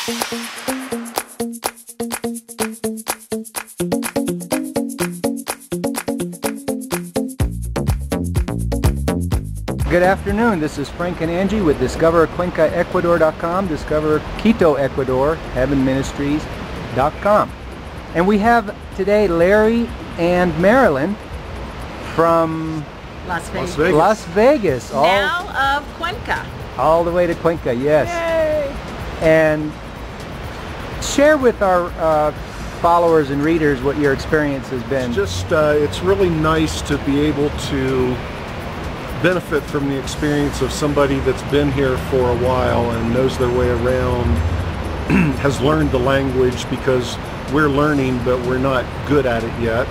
Good afternoon, this is Frank and Angie with DiscoverCuencaEcuador.com, Discover Quito, Ecuador, HeavenMinistries.com. And we have today Larry and Marilyn from Las Vegas. Las Vegas. Now of Cuenca. All the way to Cuenca, yes. Yay! And share with our followers and readers what your experience has been. It's really nice to be able to benefit from the experience of somebody that's been here for a while and knows their way around, has learned the language, because we're learning but we're not good at it yet.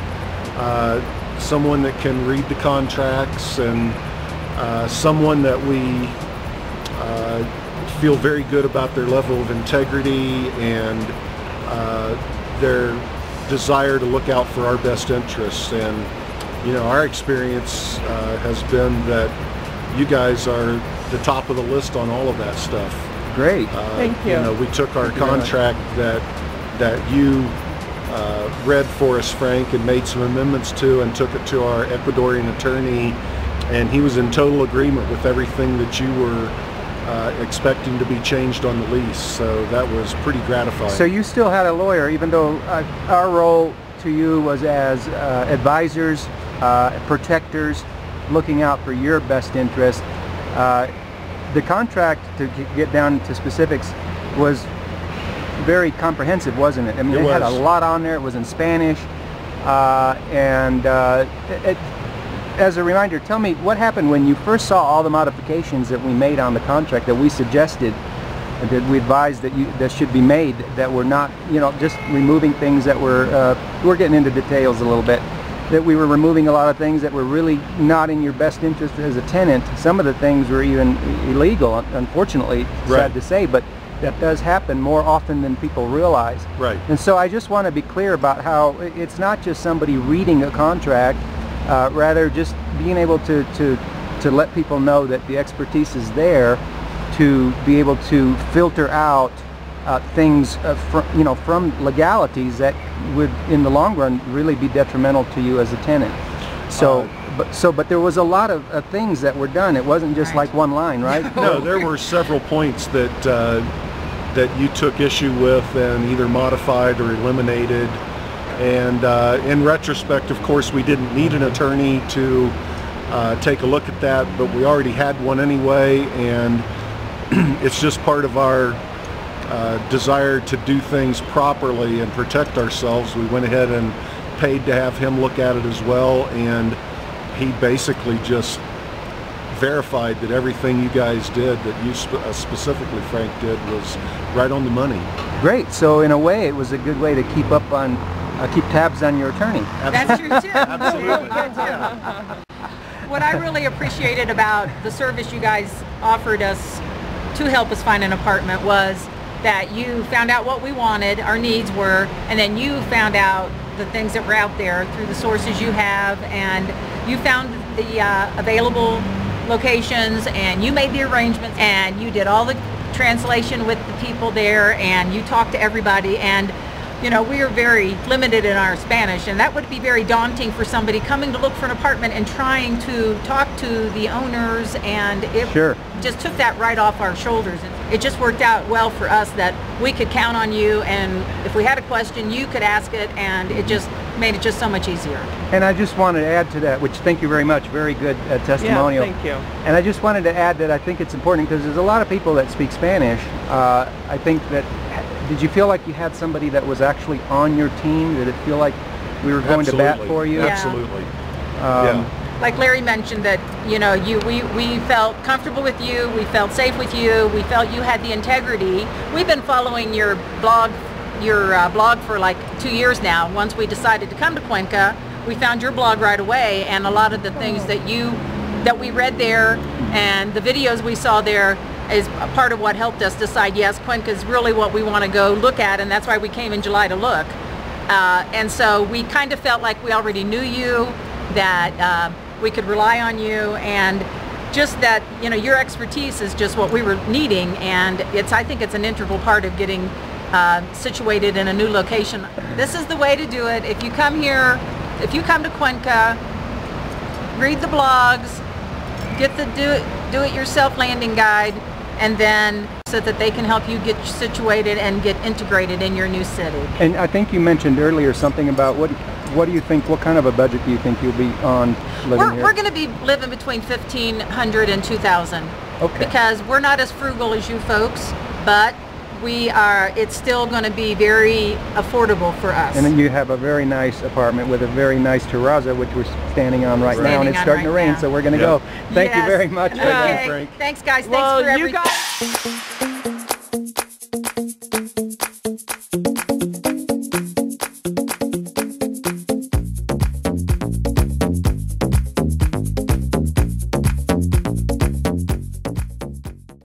Someone that can read the contracts, and someone that we feel very good about their level of integrity and their desire to look out for our best interests. And you know, our experience has been that you guys are the top of the list on all of that stuff. Great. Thank you. You know, we took our contract that you read for us, Frank, and made some amendments to, and took it to our Ecuadorian attorney, and he was in total agreement with everything that you were expecting to be changed on the lease. So that was pretty gratifying. So you still had a lawyer, even though our role to you was as advisors, protectors, looking out for your best interest. The contract, to get down to specifics, was very comprehensive, wasn't it? I mean, it had a lot on there. It was in Spanish. As a reminder, tell me what happened when you first saw all the modifications that we made on the contract, that we suggested, and that we advised that should be made, that were not, you know, just removing things that were, we're getting into details a little bit, that we were removing a lot of things that were really not in your best interest as a tenant. Some of the things were even illegal, unfortunately, sad to say, but that does happen more often than people realize. Right. And so I just want to be clear about how it's not just somebody reading a contract, rather just being able to let people know that the expertise is there to be able to filter out things from legalities that would, in the long run, really be detrimental to you as a tenant. So, but there was a lot of things that were done. It wasn't just like one line, right? No, there were several points that that you took issue with and either modified or eliminated. And in retrospect, of course, we didn't need an attorney to take a look at that, but we already had one anyway, and it's just part of our desire to do things properly and protect ourselves. We went ahead and paid to have him look at it as well, and he basically just verified that everything you guys did, that you specifically Frank did, was right on the money. Great. So in a way, it was a good way to keep up on, keep tabs on your attorney. That's true too. Absolutely. What I really appreciated about the service you guys offered us to help us find an apartment was that you found out what we wanted, our needs were, and then you found out the things that were out there through the sources you have, and you found the available locations, and you made the arrangements, and you did all the translation with the people there, and you talked to everybody. And you know, we are very limited in our Spanish, and that would be very daunting for somebody coming to look for an apartment and trying to talk to the owners, and it just took that right off our shoulders. And it just worked out well for us that we could count on you, and if we had a question, you could ask it, and it just made it just so much easier. And I just wanted to add to that, which thank you very much, very good testimonial. Yeah, thank you. And I just wanted to add that I think it's important because there's a lot of people that speak Spanish. I think that, did you feel like you had somebody that was actually on your team? Did it feel like we were going to bat for you? Yeah. Absolutely. Like Larry mentioned, that we felt comfortable with you, we felt safe with you, we felt you had the integrity. We've been following your blog for like 2 years now. Once we decided to come to Cuenca, we found your blog right away, and a lot of the things that we read there and the videos we saw there is a part of what helped us decide, yes, Cuenca is really what we want to go look at, and that's why we came in July to look. And so we kind of felt like we already knew you, that we could rely on you, and just that, you know, your expertise is just what we were needing, and I think it's an integral part of getting situated in a new location. This is the way to do it. If you come here, if you come to Cuenca, read the blogs, get the do-it-yourself landing guide, and then so that they can help you get situated and get integrated in your new city. And I think you mentioned earlier something about what do you think, what kind of a budget do you think you'll be on living here? We're going to be living between $1,500 and $2,000. Okay. Because we're not as frugal as you folks, but it's still going to be very affordable for us. And then you have a very nice apartment with a very nice terrazza, which we're standing on right now, and it's starting to rain, so we're going to go. Thank you very much. Okay. Thanks, guys. Thanks for everything.